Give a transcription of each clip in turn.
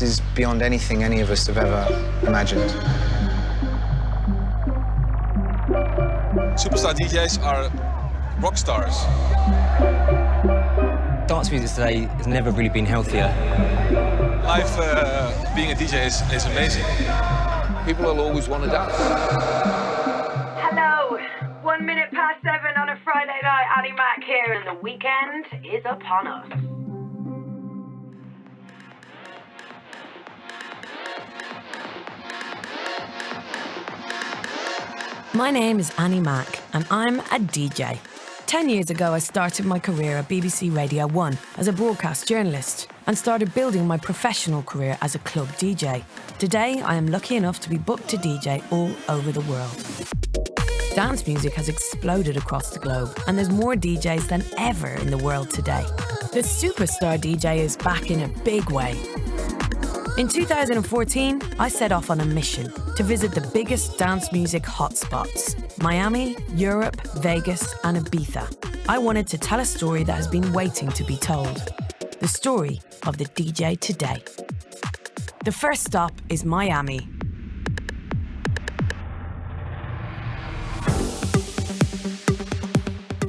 is beyond anything any of us have ever imagined. Superstar DJs are rock stars. Dance music today has never really been healthier. Life being a DJ is amazing. People will always want to dance. Hello, 1 minute past 7 on a Friday night. Annie Mac here, and the weekend is upon us. My name is Annie Mac, and I'm a DJ. 10 years ago, I started my career at BBC Radio 1 as a broadcast journalist and started building my professional career as a club DJ. Today, I am lucky enough to be booked to DJ all over the world. Dance music has exploded across the globe, and there's more DJs than ever in the world today. The superstar DJ is back in a big way. In 2014, I set off on a mission to visit the biggest dance music hotspots: Miami, Europe, Vegas, and Ibiza. I wanted to tell a story that has been waiting to be told. The story of the DJ today. The first stop is Miami.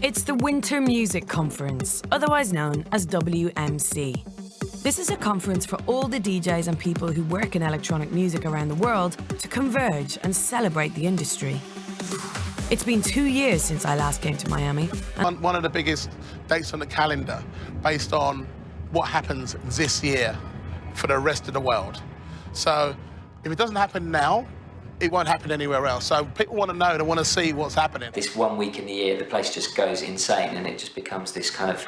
It's the Winter Music Conference, otherwise known as WMC. This is a conference for all the DJs and people who work in electronic music around the world to converge and celebrate the industry. It's been 2 years since I last came to Miami. One of the biggest dates on the calendar based on what happens this year for the rest of the world. So if it doesn't happen now, it won't happen anywhere else. So people want to know, they want to see what's happening. This 1 week in the year, the place just goes insane, and it just becomes this kind of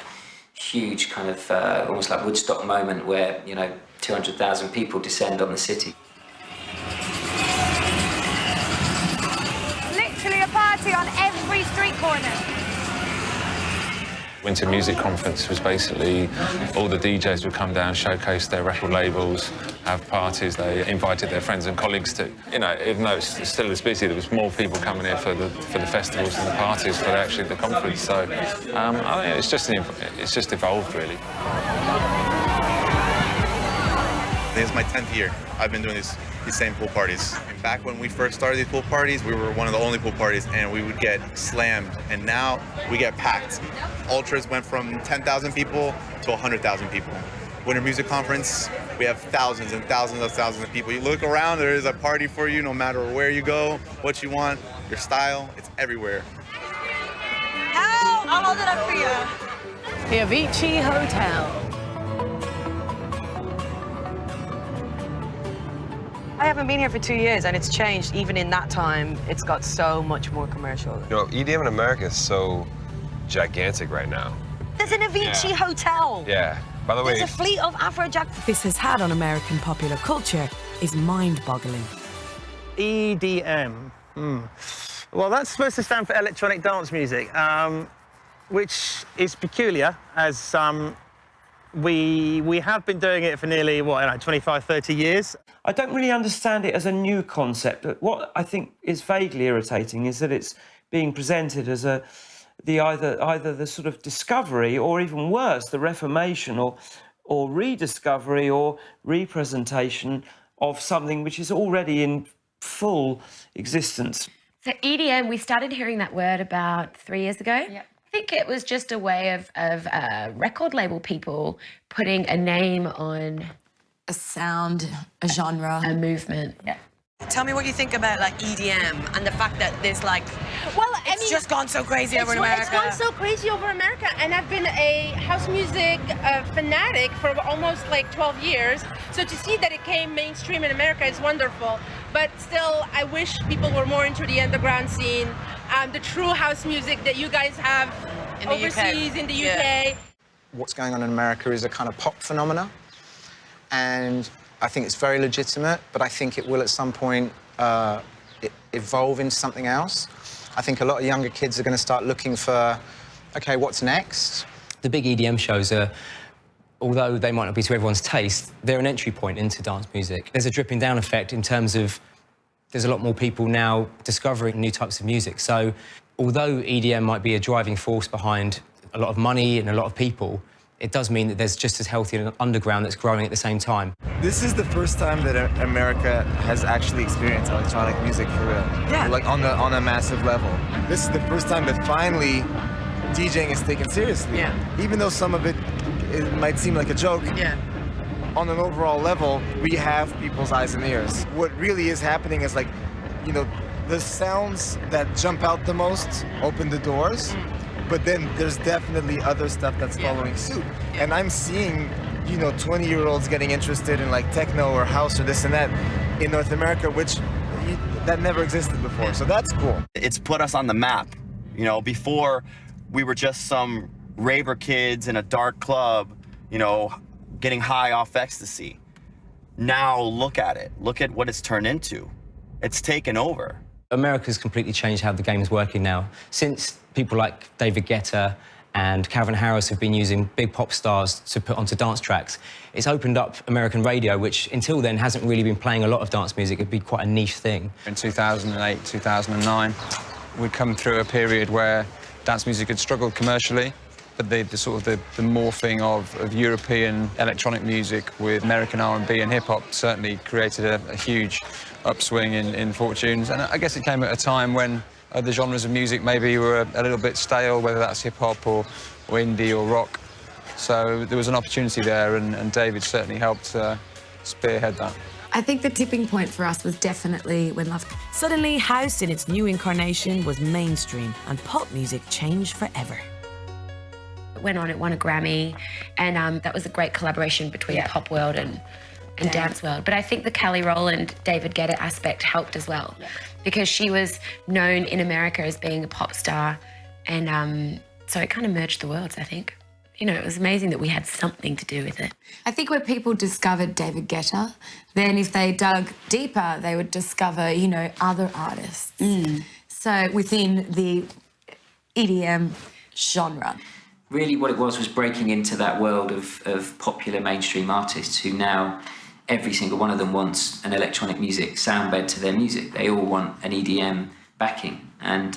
huge kind of almost like Woodstock moment where, you know, 200,000 people descend on the city. Literally a party on every street corner. Winter Music Conference was basically all the DJs would come down, showcase their record labels, have parties. They invited their friends and colleagues to, you know, even though it's still as busy, there was more people coming here for the festivals and the parties for actually the conference. So I think it's just evolved really. This is my 10th year. I've been doing these same pool parties. Back when we first started these pool parties, we were one of the only pool parties, and we would get slammed, and now we get packed. Ultras went from 10,000 people to 100,000 people. Winter Music Conference, we have thousands and thousands of people. You look around, there is a party for you no matter where you go, what you want, your style, it's everywhere. I'll hold it up for you. The Avicii Hotel. I haven't been here for 2 years, and it's changed. Even in that time, it's got so much more commercial. You know, EDM in America is so gigantic right now. There's an Avicii Hotel. Yeah. By the way, there's a fleet of Afrojack. This has had on American popular culture is mind-boggling. EDM. Well, that's supposed to stand for electronic dance music, which is peculiar, as we have been doing it for nearly, 25, 30 years. I don't really understand it as a new concept, but what I think is vaguely irritating is that it's being presented as either the sort of discovery, or even worse, the reformation or rediscovery or representation of something which is already in full existence. So EDM, we started hearing that word about 3 years ago. Yep. I think it was just a way of record label people putting a name on a sound, a genre, a movement. Yeah. Tell me what you think about like EDM and the fact that there's like, it's just gone so crazy over in America. It's gone so crazy over America, and I've been a house music fanatic for almost like 12 years. So to see that it came mainstream in America is wonderful. But still, I wish people were more into the underground scene, the true house music that you guys have in the overseas, in the UK. Yeah. What's going on in America is a kind of pop phenomena, and I think it's very legitimate, but I think it will at some point evolve into something else. I think a lot of younger kids are going to start looking for, OK, what's next? The big EDM shows are, although they might not be to everyone's taste, they're an entry point into dance music. There's a dripping down effect in terms of there's a lot more people now discovering new types of music. So although EDM might be a driving force behind a lot of money and a lot of people, it does mean that there's just as healthy an underground that's growing at the same time. This is the first time that America has actually experienced electronic music for real. Yeah. Like on a massive level. This is the first time that finally DJing is taken seriously. Yeah. Even though some of it might seem like a joke. Yeah. On an overall level, we have people's eyes and ears. What really is happening is like, you know, the sounds that jump out the most open the doors, but then there's definitely other stuff that's following suit. And I'm seeing, you know, 20-year-olds getting interested in like techno or house or this and that in North America, which that never existed before. So that's cool. It's put us on the map. You know, before we were just some raver kids in a dark club, you know, getting high off ecstasy. Now look at it. Look at what it's turned into. It's taken over. America's completely changed how the game's working now. Since people like David Guetta and Calvin Harris have been using big pop stars to put onto dance tracks, it's opened up American radio, which until then hasn't really been playing a lot of dance music. It'd be quite a niche thing. In 2008, 2009, we'd come through a period where dance music had struggled commercially, but the morphing of European electronic music with American R&B and hip-hop certainly created a huge upswing in fortunes. And I guess it came at a time when other genres of music maybe were a little bit stale, whether that's hip-hop or indie or rock. So there was an opportunity there, and David certainly helped spearhead that. I think the tipping point for us was definitely when Love. Suddenly, house in its new incarnation was mainstream, and pop music changed forever. It went on, it won a Grammy, and that was a great collaboration between pop world and dance world. But I think the Kelly Rowland, David Guetta aspect helped as well, because she was known in America as being a pop star, and so it kind of merged the worlds, I think. You know, it was amazing that we had something to do with it. I think when people discovered David Guetta, then if they dug deeper, they would discover, you know, other artists. So within the EDM genre. Really what it was breaking into that world of popular mainstream artists who now, every single one of them wants an electronic music sound bed to their music. They all want an EDM backing. And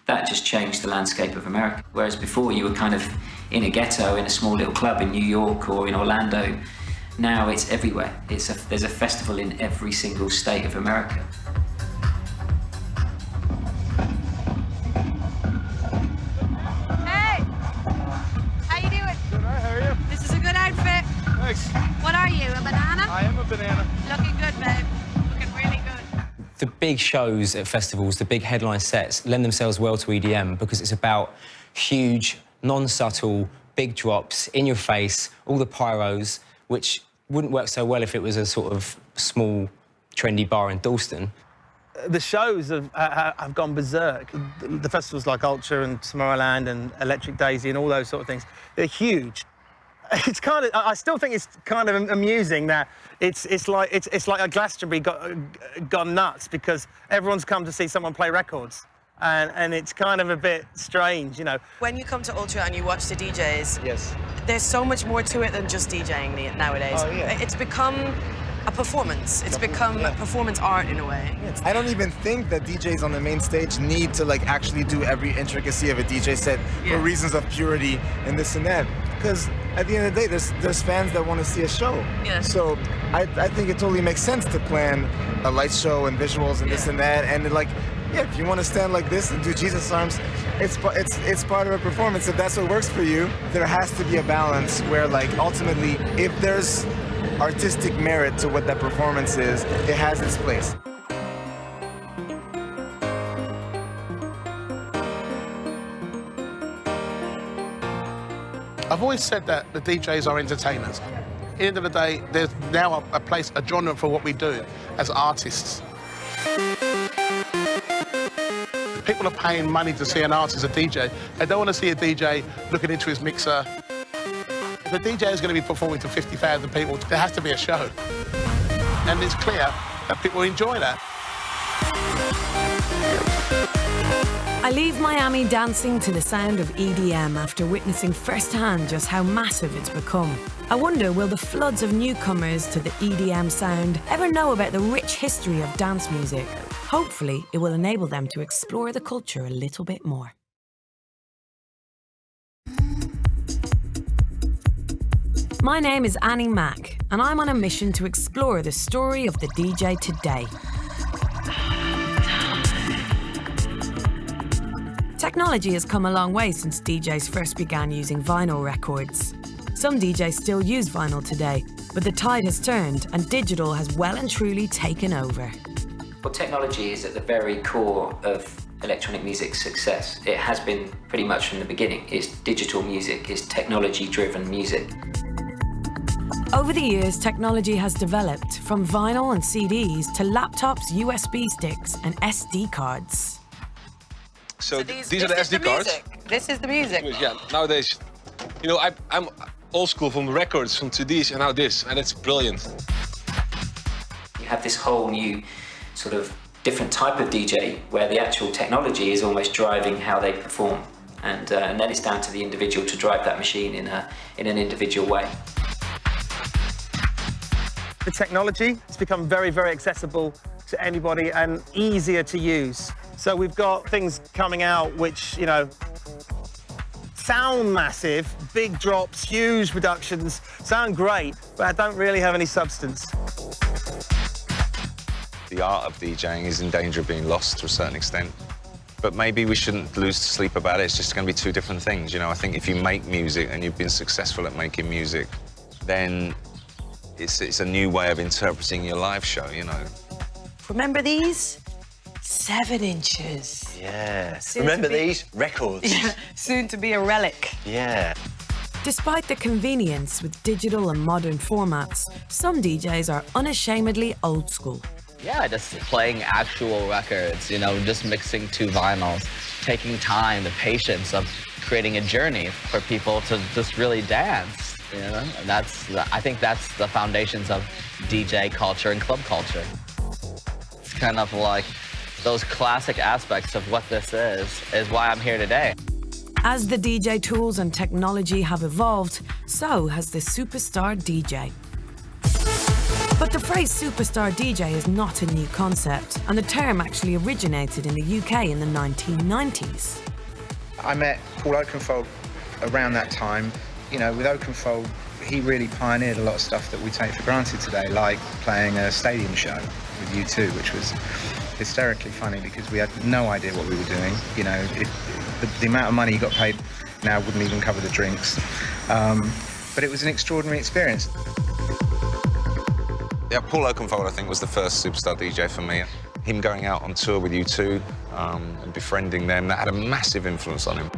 that just changed the landscape of America. Whereas before you were kind of in a ghetto, in a small little club in New York or in Orlando, now it's everywhere. There's a festival in every single state of America. What are you, a banana? I am a banana. Looking good, babe. Looking really good. The big shows at festivals, the big headline sets, lend themselves well to EDM because it's about huge, non-subtle, big drops, in your face, all the pyros, which wouldn't work so well if it was a sort of small, trendy bar in Dalston. The shows have gone berserk. The festivals like Ultra and Tomorrowland and Electric Daisy and all those sort of things, they're huge. It's kind of, I still think it's kind of amusing that it's like a Glastonbury gone nuts because everyone's come to see someone play records. And it's kind of a bit strange, you know. When you come to Ultra and you watch the DJs, yes, there's so much more to it than just DJing nowadays. Oh, yeah. It's become a performance. It's become performance art in a way. I don't even think that DJs on the main stage need to like actually do every intricacy of a DJ set for reasons of purity and this and that. Because at the end of the day, there's fans that want to see a show. Yeah. So I think it totally makes sense to plan a light show and visuals and this and that. And like, yeah, if you want to stand like this and do Jesus arms, it's part of a performance. If that's what works for you, there has to be a balance where like ultimately, if there's artistic merit to what that performance is, it has its place. I've always said that the DJs are entertainers. At the end of the day, there's now a place, a genre for what we do as artists. People are paying money to see an artist, a DJ. They don't want to see a DJ looking into his mixer. If a DJ is going to be performing to 50,000 people, there has to be a show. And it's clear that people enjoy that. I leave Miami dancing to the sound of EDM after witnessing firsthand just how massive it's become. I wonder, will the floods of newcomers to the EDM sound ever know about the rich history of dance music? Hopefully, it will enable them to explore the culture a little bit more. My name is Annie Mack, and I'm on a mission to explore the story of the DJ today. Technology has come a long way since DJs first began using vinyl records. Some DJs still use vinyl today, but the tide has turned and digital has well and truly taken over. Well, technology is at the very core of electronic music's success. It has been pretty much from the beginning. It's digital music, it's technology-driven music. Over the years, technology has developed from vinyl and CDs to laptops, USB sticks, and SD cards. So these are the SD cards. This is the music. Yeah, nowadays, you know, I'm old school from the records, from 2Ds, and now this, and it's brilliant. You have this whole new sort of different type of DJ where the actual technology is almost driving how they perform, and then it's down to the individual to drive that machine in an individual way. The technology has become very, very accessible to anybody and easier to use. So we've got things coming out which, you know, sound massive, big drops, huge productions, sound great, but don't really have any substance. The art of DJing is in danger of being lost to a certain extent. But maybe we shouldn't lose sleep about it. It's just going to be two different things. You know, I think if you make music and you've been successful at making music, then it's a new way of interpreting your live show, you know. Remember these? 7 inches. Yeah. Soon Remember to be- these? Records. Yeah, soon to be a relic. Yeah. Despite the convenience with digital and modern formats, some DJs are unashamedly old school. Yeah, just playing actual records, you know, just mixing 2 vinyls, taking time, the patience of creating a journey for people to just really dance, you know? And I think that's the foundations of DJ culture and club culture. It's kind of like those classic aspects of what this is why I'm here today. As the DJ tools and technology have evolved, so has the superstar DJ. But the phrase superstar DJ is not a new concept, and the term actually originated in the UK in the 1990s. I met Paul Oakenfold around that time. You know, with Oakenfold, he really pioneered a lot of stuff that we take for granted today, like playing a stadium show with U2, which was hysterically funny because we had no idea what we were doing. You know, the amount of money you got paid now wouldn't even cover the drinks. But it was an extraordinary experience. Yeah, Paul Oakenfold, I think, was the first superstar DJ for me. Him going out on tour with U2 and befriending them, that had a massive influence on him.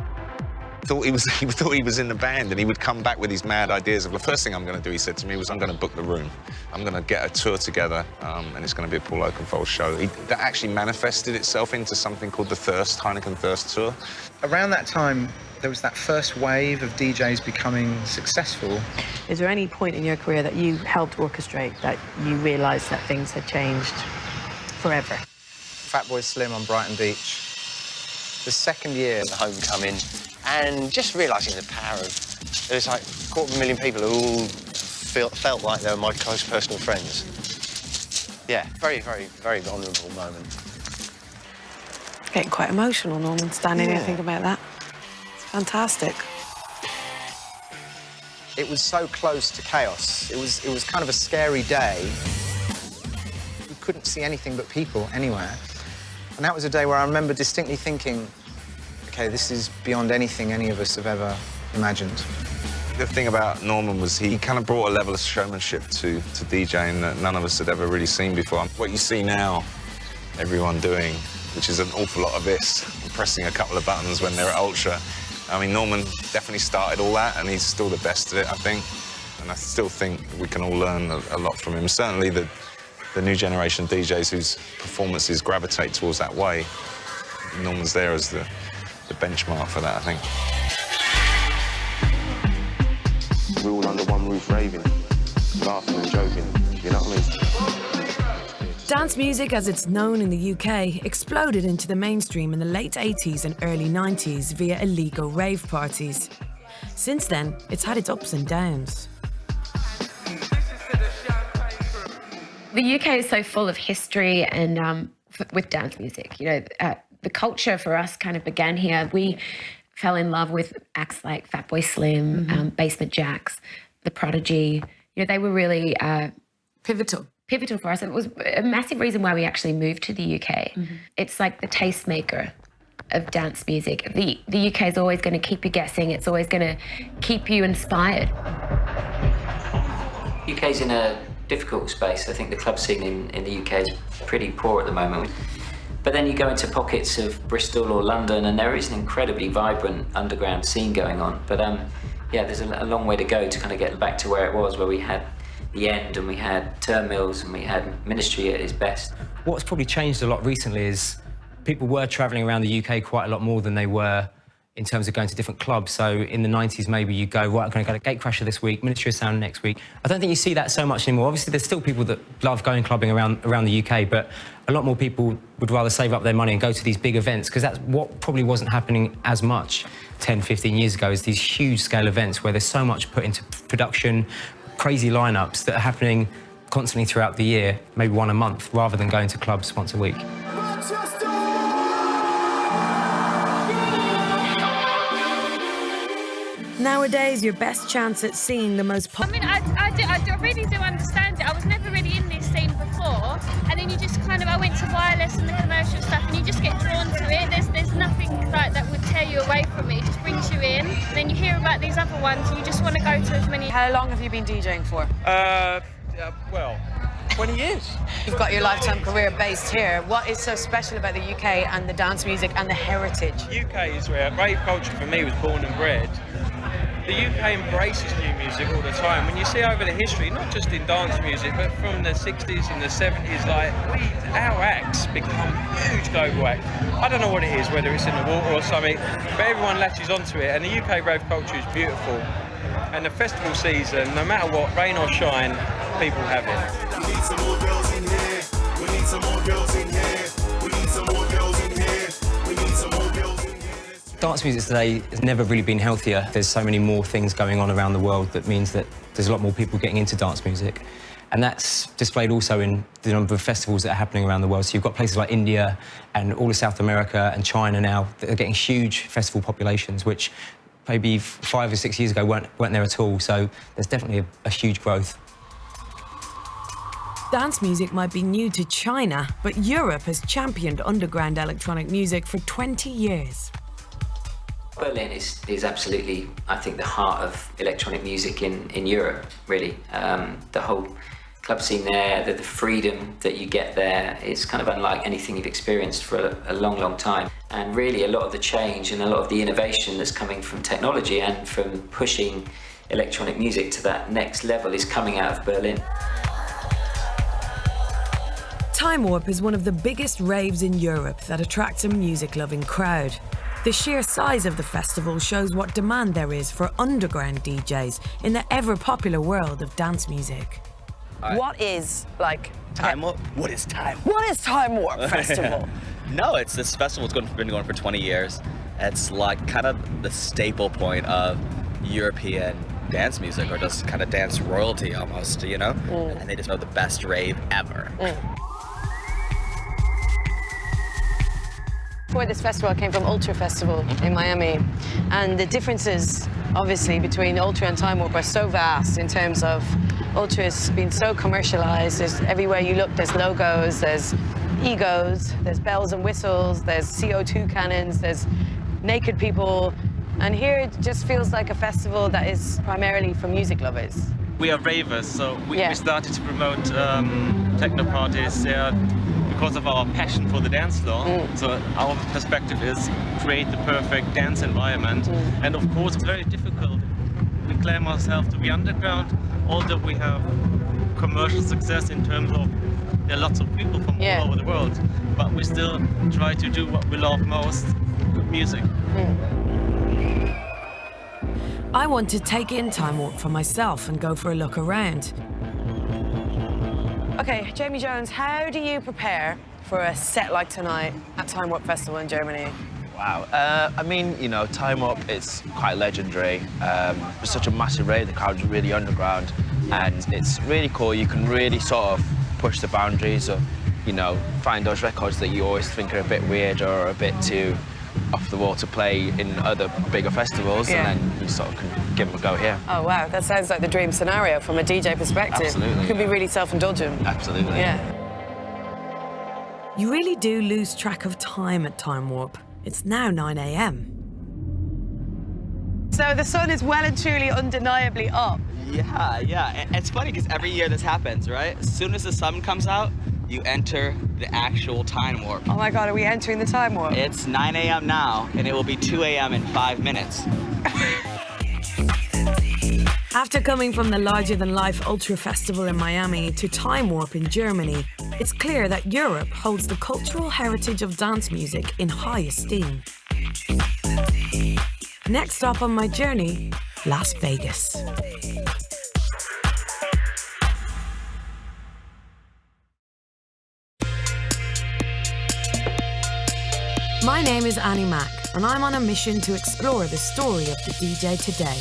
He thought he was in the band, and he would come back with these mad ideas of the first thing I'm going to do, he said to me, was I'm going to book the room. I'm going to get a tour together, and it's going to be a Paul Oakenfold show. That actually manifested itself into something called the Thirst, Heineken Thirst Tour. Around that time, there was that first wave of DJs becoming successful. Is there any point in your career that you helped orchestrate that you realised that things had changed forever? Fatboy Slim on Brighton Beach. The second year. The homecoming, and just realising the power of... There's like 250,000 people who all felt like they were my close personal friends. Yeah, very, very, very vulnerable moment. Getting quite emotional, Norman, standing here thinking about that. It's fantastic. It was so close to chaos. It was kind of a scary day. You couldn't see anything but people anywhere. And that was a day where I remember distinctly thinking, OK, this is beyond anything any of us have ever imagined. The thing about Norman was he kind of brought a level of showmanship to DJing that none of us had ever really seen before. What you see now, everyone doing, which is an awful lot of this, pressing a couple of buttons when they're at Ultra. I mean, Norman definitely started all that, and he's still the best at it, I think. And I still think we can all learn a lot from him. Certainly the new generation DJs whose performances gravitate towards that way, Norman's there as the benchmark for that, I think. We're all under one roof raving, laughing and joking, you know what I mean? Dance music, as it's known in the UK, exploded into the mainstream in the late 80s and early 90s via illegal rave parties. Since then, it's had its ups and downs. The UK is so full of history and with dance music. You know, the culture for us kind of began here. We fell in love with acts like Fatboy Slim, Basement Jaxx, The Prodigy. You know, they were really pivotal for us. And it was a massive reason why we actually moved to the UK. It's like the tastemaker of dance music. The UK is always going to keep you guessing. It's always going to keep you inspired. UK's in a difficult space. I think the club scene in the UK is pretty poor at the moment. But then you go into pockets of Bristol or London and there is an incredibly vibrant underground scene going on. But yeah, there's a long way to go to kind of get back to where it was, where we had The End and we had Turnmills and we had Ministry at its best. What's probably changed a lot recently is people were travelling around the UK quite a lot more than they were in terms of going to different clubs. So in the 90s, maybe you go, right, I'm going to go to Gatecrasher this week, Ministry of Sound next week. I don't think you see that so much anymore. Obviously, there's still people that love going clubbing around the UK, but a lot more people would rather save up their money and go to these big events, because that's what probably wasn't happening as much 10, 15 years ago, is these huge scale events where there's so much put into production, crazy lineups that are happening constantly throughout the year, maybe one a month, rather than going to clubs once a week. Nowadays, your best chance at seeing the most I mean, I really do understand it. I was never really in this scene before, and then you just kind of, I went to wireless and the commercial stuff, and you just get drawn to it. There's nothing like that would tear you away from it. It just brings you in, and then you hear about these other ones, and you just want to go to as many. How long have you been DJing for? Well, 20 years. You've got your lifetime career based here. What is so special about the UK and the dance music and the heritage? UK is where rave culture for me was born and bred. The UK embraces new music all the time. When you see over the history, not just in dance music, but from the 60s and the 70s, like, our acts become huge global acts. I don't know what it is, whether it's in the water or something, but everyone latches onto it, and the UK rave culture is beautiful. And the festival season, no matter what, rain or shine, people have it. We need some more girls in here. We need some more girls in here. We need some more girls in here. We need some more girls in here. Dance music today has never really been healthier. There's so many more things going on around the world that means that there's a lot more people getting into dance music. And that's displayed also in the number of festivals that are happening around the world. So you've got places like India and all of South America and China now that are getting huge festival populations, which maybe 5 or 6 years ago weren't there at all. So there's definitely a huge growth. Dance music might be new to China, but Europe has championed underground electronic music for 20 years. Berlin is absolutely, I think, the heart of electronic music in Europe, really. The whole club scene there, the freedom that you get there is kind of unlike anything you've experienced for a long, long time. And really a lot of the change and a lot of the innovation that's coming from technology and from pushing electronic music to that next level is coming out of Berlin. Time Warp is one of the biggest raves in Europe that attracts a music-loving crowd. The sheer size of the festival shows what demand there is for underground DJs in the ever-popular world of dance music. What is, like... Time Warp? What is Time Warp? What is Time Warp Festival? No, it's this festival that's been going for 20 years. It's like kind of the staple point of European dance music, or just kind of dance royalty almost, you know? And they just know the best rave ever. Before this festival, I came from Ultra Festival in Miami, and the differences, obviously, between Ultra and Time Warp are so vast in terms of Ultra's been so commercialized. There's, everywhere you look, there's logos, there's egos, there's bells and whistles, there's CO2 cannons, there's naked people, and here it just feels like a festival that is primarily for music lovers. We are ravers, so we started to promote techno parties because of our passion for the dance floor. So our perspective is create the perfect dance environment. And of course, very difficult. We claim ourselves to be underground, although we have commercial success in terms of there are lots of people from all over the world. But we still try to do what we love most, good music. I want to take in Time Warp for myself and go for a look around. Okay, Jamie Jones, how do you prepare for a set like tonight at Time Warp Festival in Germany? Wow. I mean, you know, Time Warp is quite legendary. It's such a massive rave, the crowd's really underground, and it's really cool. You can really sort of push the boundaries of, you know, find those records that you always think are a bit weird or a bit too off the wall to play in other bigger festivals, and then you sort of can give them a go here. Oh, wow, that sounds like the dream scenario from a DJ perspective. Absolutely. It could be really self-indulgent. Absolutely. Yeah. You really do lose track of time at Time Warp. It's now 9 a.m. So the sun is well and truly undeniably up. Yeah. It's funny because every year this happens, right? As soon as the sun comes out, you enter the actual time warp. Oh my God, are we entering the time warp? It's 9 a.m. now, and it will be 2 a.m. in 5 minutes. After coming from the larger-than-life Ultra Festival in Miami to Time Warp in Germany, it's clear that Europe holds the cultural heritage of dance music in high esteem. Next stop on my journey, Las Vegas. My name is Annie Mac, and I'm on a mission to explore the story of the DJ today.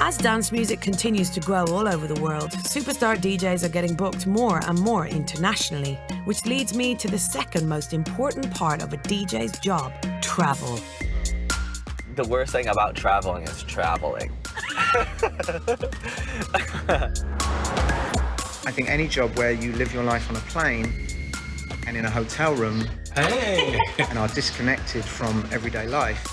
As dance music continues to grow all over the world, superstar DJs are getting booked more and more internationally, which leads me to the second most important part of a DJ's job, travel. The worst thing about traveling is traveling. I think any job where you live your life on a plane and in a hotel room and are disconnected from everyday life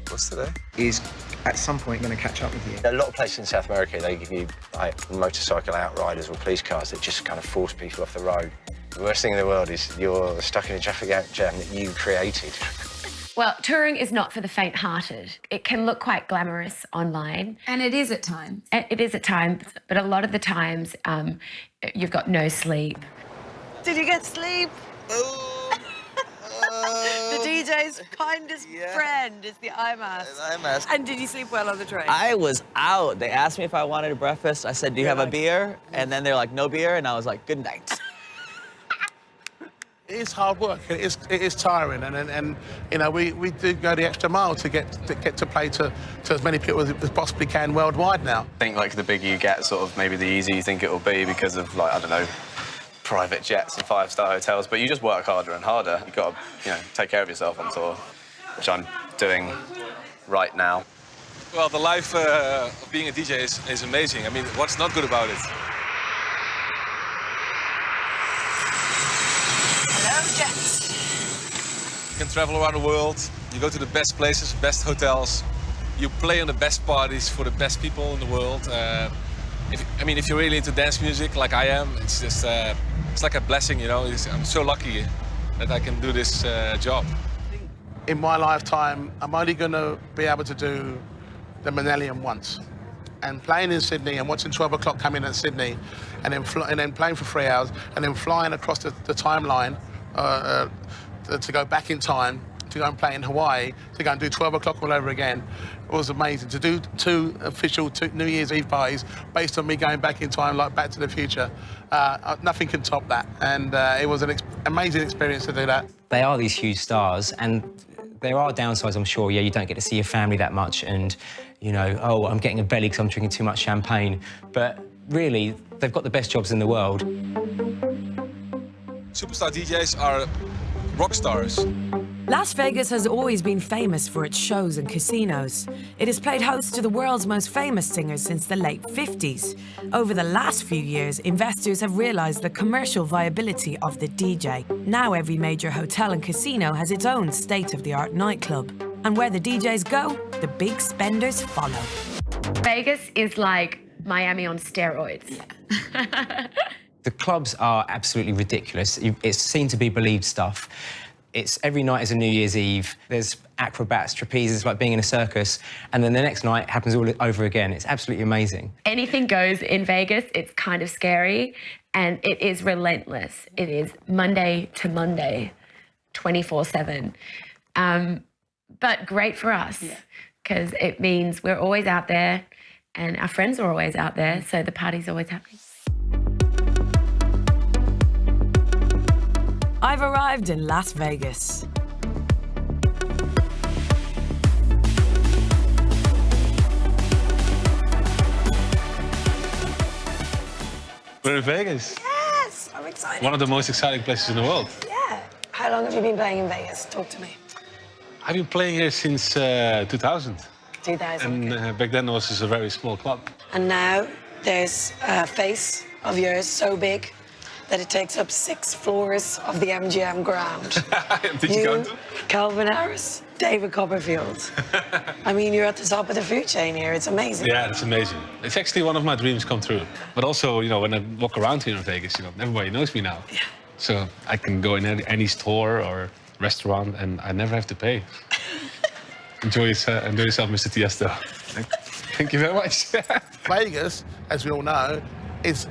What's today? is at some point going to catch up with you. A lot of places in South America, they give you like motorcycle outriders or police cars that just kind of force people off the road. The worst thing in the world is you're stuck in a traffic jam that you created. Well, touring is not for the faint-hearted. It can look quite glamorous online. And it is at times. It is at times, but a lot of the times you've got no sleep. Did you get sleep? The DJ's kindest friend is the eye mask. Eye mask. And did you sleep well on the train? I was out. They asked me if I wanted a breakfast. I said, do you have a beer? And then they're like, no beer. And I was like, good night. It is hard work. It is tiring, and you know we do go the extra mile to get to play to as many people as possibly can worldwide now. I think like the bigger you get, sort of maybe the easier you think it will be because of like I don't know, private jets and 5-star hotels. But you just work harder and harder. You've got to take care of yourself on tour, which I'm doing right now. Well, the life of being a DJ is amazing. I mean, what's not good about it? You can travel around the world, you go to the best places, best hotels, you play on the best parties for the best people in the world. If you're really into dance music like I am, it's just, it's like a blessing, you know. I'm so lucky that I can do this job. In my lifetime, I'm only going to be able to do the Millennium once. And playing in Sydney and watching 12 o'clock come in at Sydney and then playing for 3 hours and then flying across the timeline to go back in time, to go and play in Hawaii, to go and do 12 o'clock all over again. It was amazing. To do two official New Year's Eve parties based on me going back in time, like Back to the Future, nothing can top that. And it was an amazing experience to do that. They are these huge stars, and there are downsides, I'm sure. Yeah, you don't get to see your family that much, and, you know, oh, I'm getting a belly because I'm drinking too much champagne. But really, they've got the best jobs in the world. Superstar DJs are rock stars. Las Vegas has always been famous for its shows and casinos. It has played host to the world's most famous singers since the late 50s. Over the last few years, investors have realized the commercial viability of the DJ. Now every major hotel and casino has its own state-of-the-art nightclub. And where the DJs go, the big spenders follow. Vegas is like Miami on steroids. The clubs are absolutely ridiculous. It's seen to be believed stuff. It's every night is a New Year's Eve. There's acrobats, trapezes, like being in a circus, and then the next night happens all over again. It's absolutely amazing. Anything goes in Vegas. It's kind of scary, and it is relentless. It is Monday to Monday, 24/7. But great for us, because it means we're always out there, and our friends are always out there, so the party's always happening. I've arrived in Las Vegas. We're in Vegas. Yes, I'm exciting. One of the most exciting places in the world. Yeah. How long have you been playing in Vegas? Talk to me. I've been playing here since 2000. 2000. And back then it was just a very small club. And now there's a face of yours so big that it takes up 6 floors of the MGM ground. Did you go to? Calvin Harris, David Copperfield. I mean, you're at the top of the food chain here. It's amazing. Yeah, it's amazing. It's actually one of my dreams come true. But also, you know, when I walk around here in Vegas, you know, everybody knows me now. Yeah. So I can go in any store or restaurant and I never have to pay. Enjoy yourself, Mr. Tiesto. Thank you very much. Vegas, as we all know, is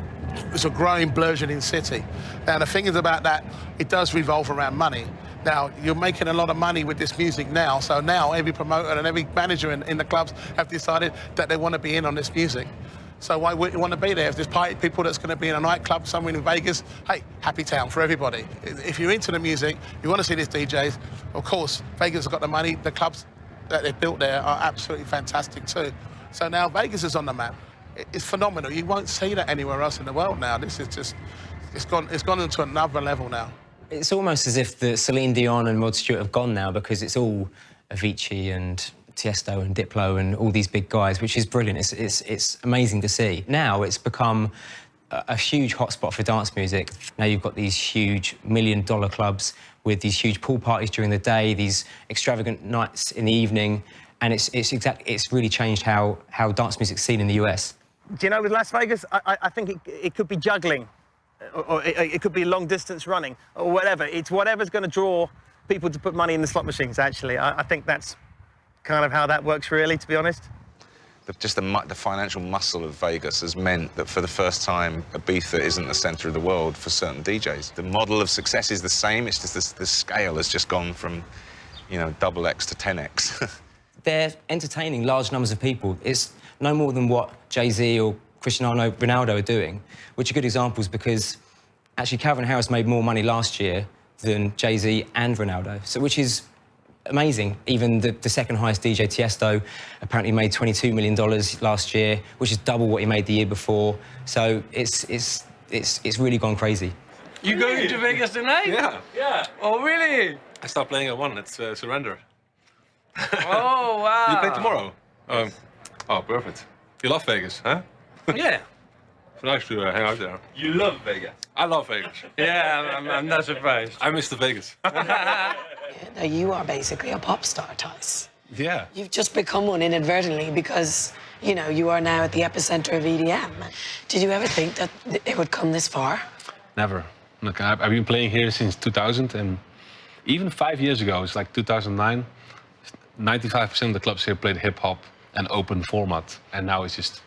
a growing, burgeoning city. Now, the thing is about that, it does revolve around money. Now, you're making a lot of money with this music now, so now every promoter and every manager in the clubs have decided that they want to be in on this music. So why wouldn't you want to be there? If there's party people that's going to be in a nightclub somewhere in Vegas, hey, happy town for everybody. If you're into the music, you want to see these DJs, of course, Vegas has got the money, the clubs that they've built there are absolutely fantastic too. So now Vegas is on the map. It's phenomenal. You won't see that anywhere else in the world now. This is just, it's gone into another level now. It's almost as if the Celine Dion and Rod Stewart have gone now because it's all Avicii and Tiesto and Diplo and all these big guys, which is brilliant. It's amazing to see. Now it's become a huge hotspot for dance music. Now you've got these huge $1 million clubs with these huge pool parties during the day, these extravagant nights in the evening, and it's really changed how dance music's seen in the US. Do you know, with Las Vegas, I think it could be juggling, or it could be long-distance running, or whatever. It's whatever's going to draw people to put money in the slot machines, actually. I think that's kind of how that works, really, to be honest. Just the financial muscle of Vegas has meant that for the first time, Ibiza isn't the centre of the world for certain DJs. The model of success is the same, it's just the scale has just gone from, you know, XX to 10X. They're entertaining large numbers of people. It's no more than what Jay-Z or Cristiano Ronaldo are doing, which are good examples because actually Calvin Harris made more money last year than Jay-Z and Ronaldo, so which is amazing. Even the second highest DJ, Tiesto, apparently made $22 million last year, which is double what he made the year before. So it's really gone crazy. You going to Vegas tonight? Yeah. Yeah. Oh, really? I start playing at 1, it's Surrender. Oh, wow. You play tomorrow? Oh, perfect. You love Vegas, huh? Yeah. It's nice to hang out there. You love Vegas? I love Vegas. Yeah, I'm not surprised. I miss the Vegas. Now you are basically a pop star, Tice. Yeah. You've just become one inadvertently because, you know, you are now at the epicenter of EDM. Did you ever think that it would come this far? Never. Look, I've been playing here since 2000, and even 5 years ago, it's like 2009, 95% of the clubs here played hip-hop and open format. And now it's just,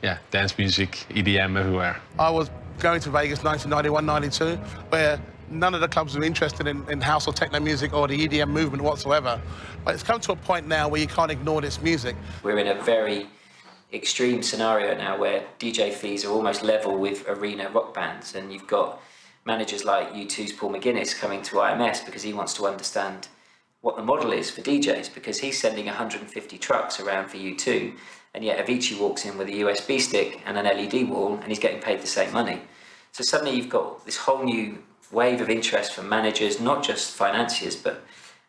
yeah, dance music, EDM everywhere. I was going to Vegas 1991, 92, where none of the clubs were interested in house or techno music or the EDM movement whatsoever. But it's come to a point now where you can't ignore this music. We're in a very extreme scenario now where DJ fees are almost level with arena rock bands, and you've got managers like U2's Paul McGuinness coming to IMS because he wants to understand what the model is for DJs, because he's sending 150 trucks around for U2, and yet Avicii walks in with a USB stick and an LED wall and he's getting paid the same money. So suddenly you've got this whole new wave of interest from managers, not just financiers, but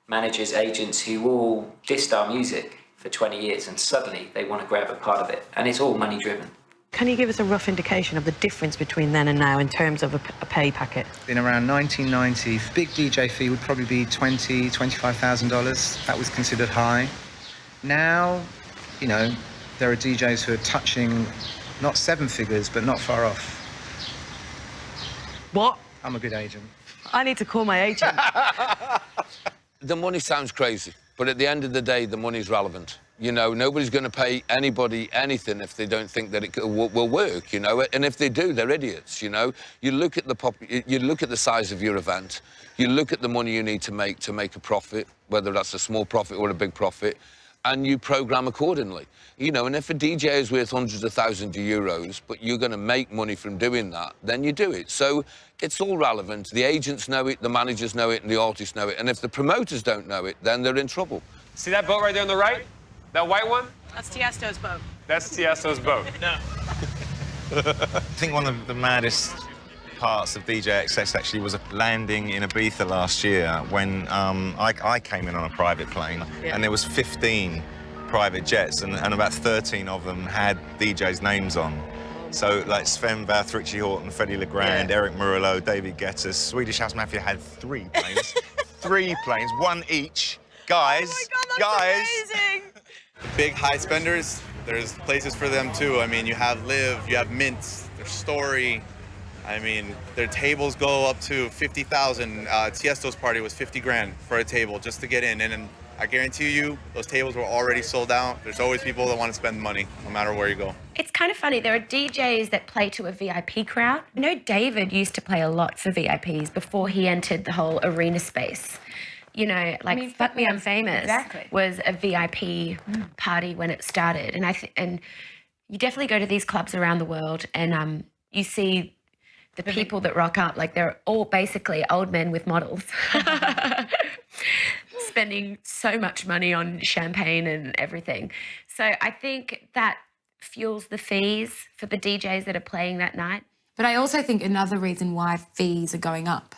managers, agents who all dissed our music for 20 years and suddenly they want to grab a part of it, and it's all money driven. Can you give us a rough indication of the difference between then and now in terms of a pay packet? In around 1990, big DJ fee would probably be $20,000, $25,000. That was considered high. Now, you know, there are DJs who are touching not 7 figures, but not far off. What? I'm a good agent. I need to call my agent. The money sounds crazy, but at the end of the day, the money's relevant. You know, nobody's going to pay anybody anything if they don't think that it will work, you know, and if they do, they're idiots, you know. You look at the size of your event, you look at the money you need to make a profit, whether that's a small profit or a big profit, and you program accordingly. You know, and if a DJ is worth hundreds of thousands of euros, but you're going to make money from doing that, then you do it. So it's all relevant. The agents know it, the managers know it, and the artists know it. And if the promoters don't know it, then they're in trouble. See that boat right there on the right? That white one? That's Tiesto's boat. That's Tiesto's boat. No. I think one of the maddest parts of DJ XS actually was landing in Ibiza last year when I came in on a private plane, and there was 15 private jets, and about 13 of them had DJs' names on. So, like Sven Vath, Richie Houghton, Freddie Legrand, Eric Murillo, David Guetta, Swedish House Mafia had 3 planes. 3 planes, 1 each. Guys, oh my God, that's amazing. Big high spenders, there's places for them too. I mean, you have Live, you have Mint, there's Story. I mean, their tables go up to 50,000. Tiesto's party was 50 grand for a table just to get in. And I guarantee you, those tables were already sold out. There's always people that want to spend money, no matter where you go. It's kind of funny. There are DJs that play to a VIP crowd. I know David used to play a lot for VIPs before he entered the whole arena space. You know, like Fuck Me I'm Famous was a VIP party when it started. And you definitely go to these clubs around the world and you see the people that rock up, like they're all basically old men with models. Spending so much money on champagne and everything. So I think that fuels the fees for the DJs that are playing that night. But I also think another reason why fees are going up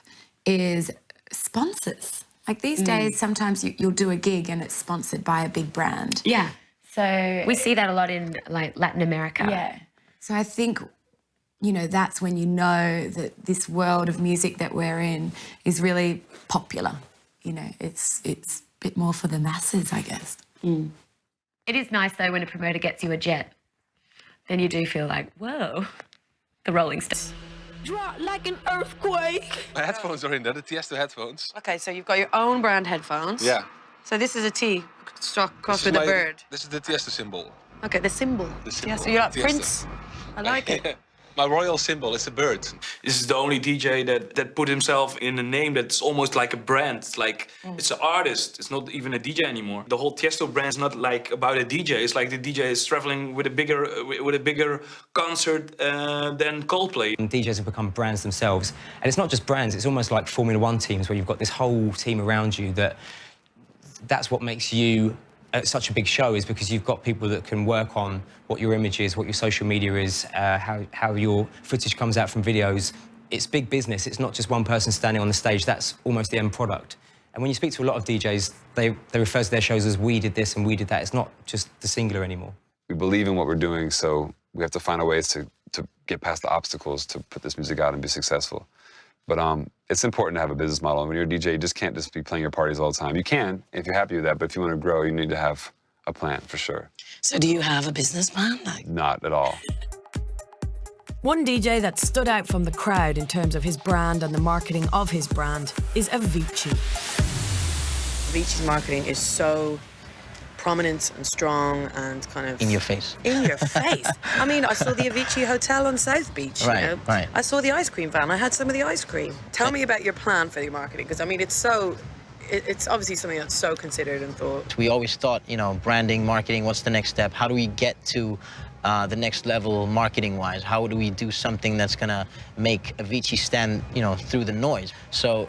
is sponsors. Like these days, sometimes you'll do a gig and it's sponsored by a big brand. Yeah. So we see that a lot in like Latin America. Yeah. So I think, you know, that's when you know that this world of music that we're in is really popular. You know, it's a bit more for the masses, I guess. It is nice though when a promoter gets you a jet. Then you do feel like, whoa, the Rolling Stones. Drop like an earthquake. My headphones are in there, the Tiesto headphones. Okay, so you've got your own brand headphones. Yeah. So this is a T struck across This with is a bird. This is the Tiesto symbol. Okay, the symbol. Yeah, so you're like Tiesto. Prince. I like it. My royal symbol is a bird. This is the only DJ that put himself in a name that's almost like a brand. It's like, it's an artist. It's not even a DJ anymore. The whole Tiesto brand is not like about a DJ. It's like the DJ is traveling with a bigger concert than Coldplay. And DJs have become brands themselves. And it's not just brands, it's almost like Formula One teams where you've got this whole team around you that's what makes you such a big show, is because you've got people that can work on what your image is, what your social media is, how your footage comes out from videos. It's big business. It's not just one person standing on the stage. That's almost the end product. And when you speak to a lot of DJs, they refer to their shows as we did this and we did that. It's not just the singular anymore. We believe in what we're doing, so we have to find a way to get past the obstacles to put this music out and be successful. But it's important to have a business model. And when you're a DJ, you just can't just be playing your parties all the time. You can, if you're happy with that, but if you want to grow, you need to have a plan, for sure. So do you have a business plan? Not at all. One DJ that stood out from the crowd in terms of his brand and the marketing of his brand is Avicii. Avicii's marketing is so prominent and strong and kind of... In your face. In your face. I mean, I saw the Avicii Hotel on South Beach, Right, you know? right. I saw the ice cream van. I had some of the ice cream. Tell me about your plan for the marketing, because, I mean, it's obviously something that's so considered and thought. We always thought, you know, branding, marketing, what's the next step? How do we get to the next level marketing-wise? How do we do something that's gonna make Avicii stand, you know, through the noise? So,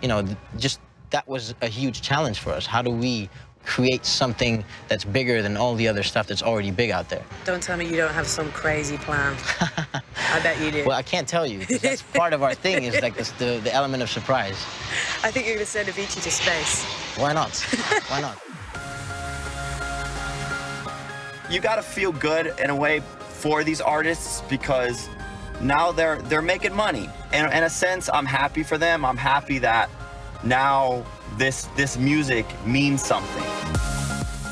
you know, just that was a huge challenge for us. How do we create something that's bigger than all the other stuff that's already big out there? Don't tell me you don't have some crazy plan. I bet you do. Well, I can't tell you, because that's part of our thing, is like this, the element of surprise. I think you're going to send Avicii to space. Why not? Why not? You gotta feel good in a way for these artists, because now they're making money. And in a sense, I'm happy for them. I'm happy that now this music means something.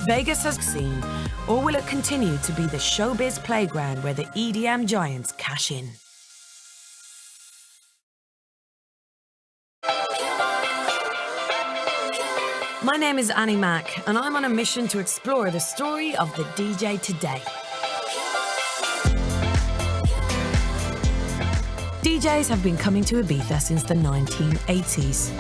Vegas has seen, or will it continue to be the showbiz playground where the EDM giants cash in? My name is Annie Mac, and I'm on a mission to explore the story of the DJ today. DJs have been coming to Ibiza since the 1980s.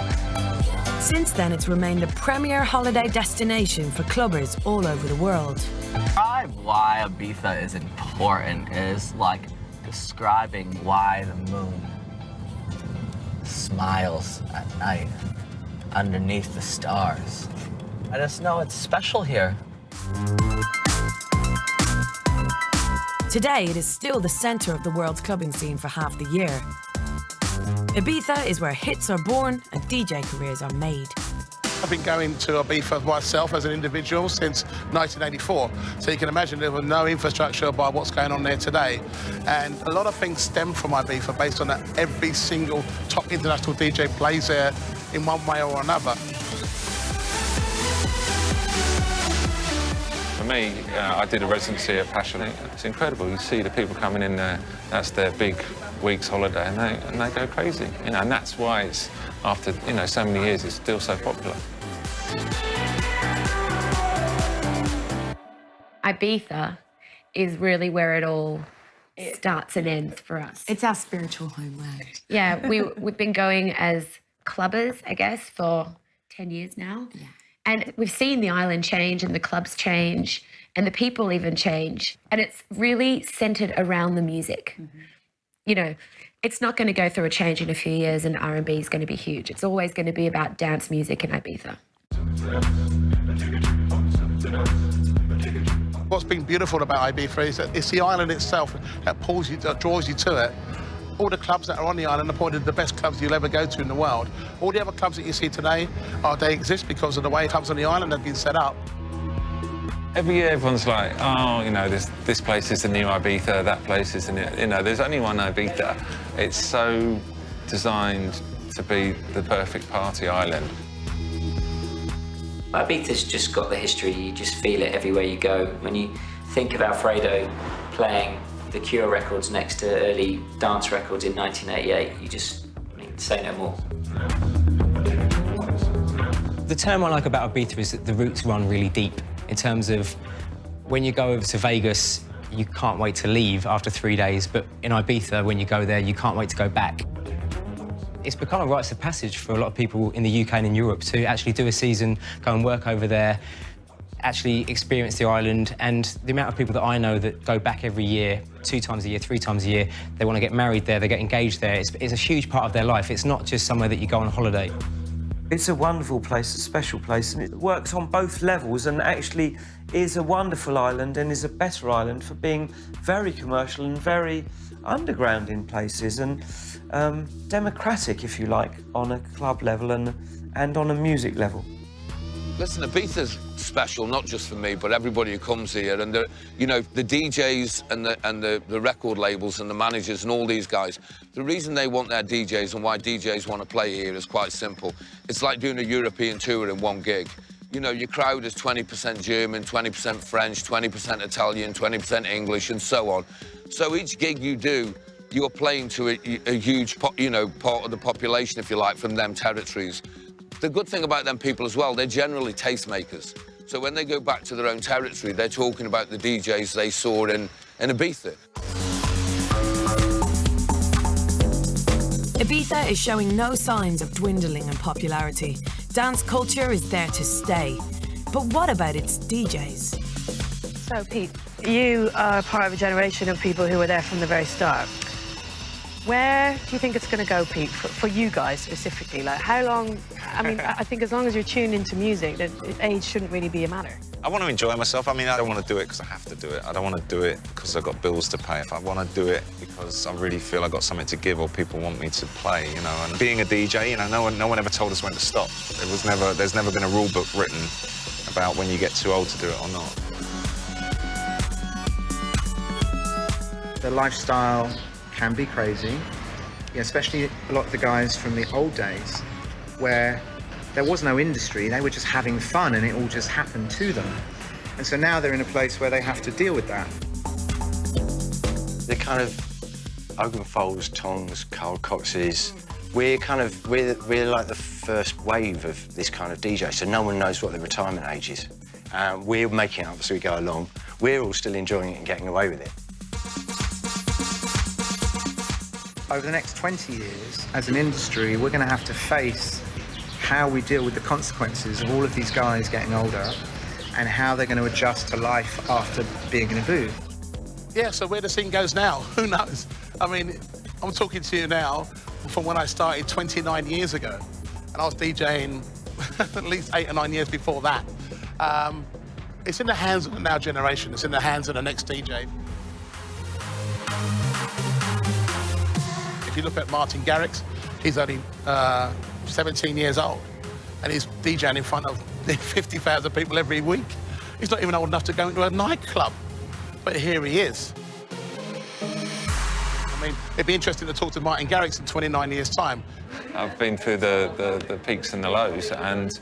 Since then, it's remained the premier holiday destination for clubbers all over the world. Describe why Ibiza is important is like describing why the moon smiles at night underneath the stars. I just know it's special here. Today, it is still the centre of the world's clubbing scene for half the year. Ibiza is where hits are born and DJ careers are made. I've been going to Ibiza myself as an individual since 1984. So you can imagine there was no infrastructure by what's going on there today. And a lot of things stem from Ibiza based on that every single top international DJ plays there in one way or another. For me, I did a residency at Passion. It's incredible. You see the people coming in there, that's their big week's holiday, and they go crazy. You know, and that's why it's, after, you know, so many years, it's still so popular. Ibiza is really where it all starts and ends for us. It's our spiritual homeland. Yeah, we've been going as clubbers, I guess, for 10 years now. Yeah. And we've seen the island change and the clubs change and the people even change. And it's really centred around the music. Mm-hmm. You know, it's not going to go through a change in a few years and R&B is going to be huge. It's always going to be about dance music in Ibiza. What's been beautiful about Ibiza is that it's the island itself that pulls you, that draws you to it. All the clubs that are on the island are probably the best clubs you'll ever go to in the world. All the other clubs that you see today, they exist because of the way clubs on the island have been set up. Every year, everyone's like, oh, you know, this place is the new Ibiza, that place is the new... You know, there's only one Ibiza. It's so designed to be the perfect party island. Ibiza's just got the history, you just feel it everywhere you go. When you think of Alfredo playing the Cure records next to early dance records in 1988, you just, I mean, say no more. The term I like about Ibiza is that the roots run really deep in terms of when you go over to Vegas, you can't wait to leave after 3 days, but in Ibiza, when you go there, you can't wait to go back. It's become a rites of passage for a lot of people in the UK and in Europe to actually do a season, go and work over there, actually experience the island, and the amount of people that I know that go back every year, 2 times a year, 3 times a year, they want to get married there, they get engaged there. It's a huge part of their life. It's not just somewhere that you go on holiday. It's a wonderful place, a special place, and it works on both levels and actually is a wonderful island and is a better island for being very commercial and very underground in places and democratic, if you like, on a club level and on a music level. Listen, Ibiza's special, not just for me, but everybody who comes here. And, you know, the DJs and the record labels and the managers and all these guys, the reason they want their DJs and why DJs want to play here is quite simple. It's like doing a European tour in one gig. You know, your crowd is 20% German, 20% French, 20% Italian, 20% English, and so on. So each gig you do, you're playing to a huge, you know, part of the population, if you like, from them territories. The good thing about them people as well, they're generally tastemakers. So when they go back to their own territory, they're talking about the DJs they saw in Ibiza. Ibiza is showing no signs of dwindling in popularity. Dance culture is there to stay. But what about its DJs? So, Pete, you are part of a generation of people who were there from the very start. Where do you think it's going to go, Pete, for you guys specifically? Like, how long? I mean, I think as long as you're tuned into music, that age shouldn't really be a matter. I want to enjoy myself. I mean, I don't want to do it because I have to do it. I don't want to do it because I've got bills to pay. If I want to do it because I really feel I've got something to give or people want me to play, you know. And being a DJ, you know, no one ever told us when to stop. There's never been a rule book written about when you get too old to do it or not. The lifestyle can be crazy, especially a lot of the guys from the old days where there was no industry, they were just having fun and it all just happened to them. And so now they're in a place where they have to deal with that. The kind of Oakenfolds, Tongs, Carl Coxes, we're like the first wave of this kind of DJ, so no one knows what the retirement age is. We're making it up as we go along. We're all still enjoying it and getting away with it. Over the next 20 years, as an industry, we're going to have to face how we deal with the consequences of all of these guys getting older and how they're going to adjust to life after being in a booth. Yeah, so where the scene goes now, who knows? I mean, I'm talking to you now from when I started 29 years ago, and I was DJing at least 8 or 9 years before that. It's in the hands of the now generation. It's in the hands of the next DJ. If you look at Martin Garrix, He's only 17 years old, and he's DJing in front of 50,000 people every week. He's not even old enough to go into a nightclub, but here he is. I mean, it'd be interesting to talk to Martin Garrix in 29 years' time. I've been through the peaks and the lows, and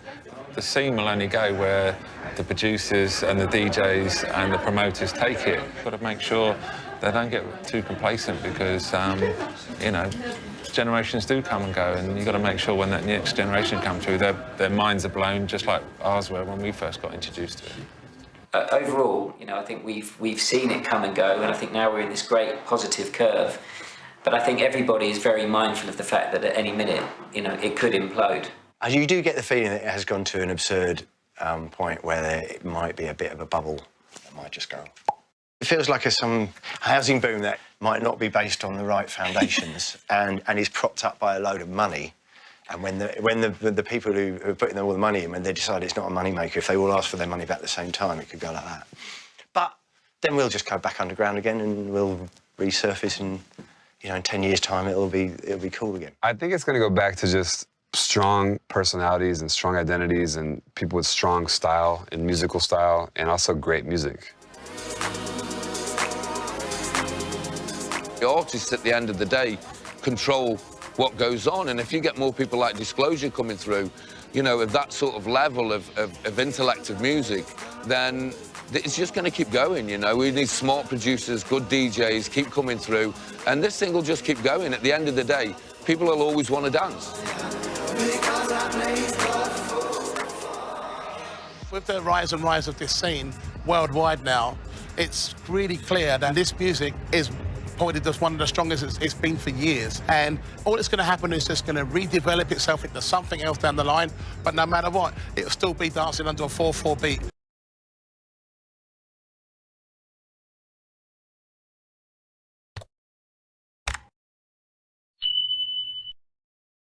the scene will only go where the producers and the DJs and the promoters take it. Got to make sure they don't get too complacent because, you know, generations do come and go, and you've got to make sure when that next generation comes through, their minds are blown, just like ours were when we first got introduced to it. Overall, you know, I think we've seen it come and go, and I think now we're in this great positive curve. But I think everybody is very mindful of the fact that at any minute, you know, it could implode. You do get the feeling that it has gone to an absurd point where it might be a bit of a bubble that might just go. It feels like some housing boom that might not be based on the right foundations and is propped up by a load of money. And when the people who are putting all the money in, when they decide it's not a money maker, if they all ask for their money back at the same time, it could go like that. But then we'll just go back underground again and we'll resurface, and you know, in 10 years' time it'll be cool again. I think it's going to go back to just strong personalities and strong identities and people with strong style and musical style, and also great music. The artists, at the end of the day, control what goes on, and if you get more people like Disclosure coming through, you know, of that sort of level of intellect of music, then it's just going to keep going, you know. We need smart producers, good DJs, keep coming through, and this thing will just keep going. At the end of the day, people will always want to dance. With the rise of this scene worldwide now, it's really clear that this music is probably just one of the strongest it's been for years. And all that's going to happen is just going to redevelop itself into something else down the line. But no matter what, it'll still be dancing under a 4/4 beat.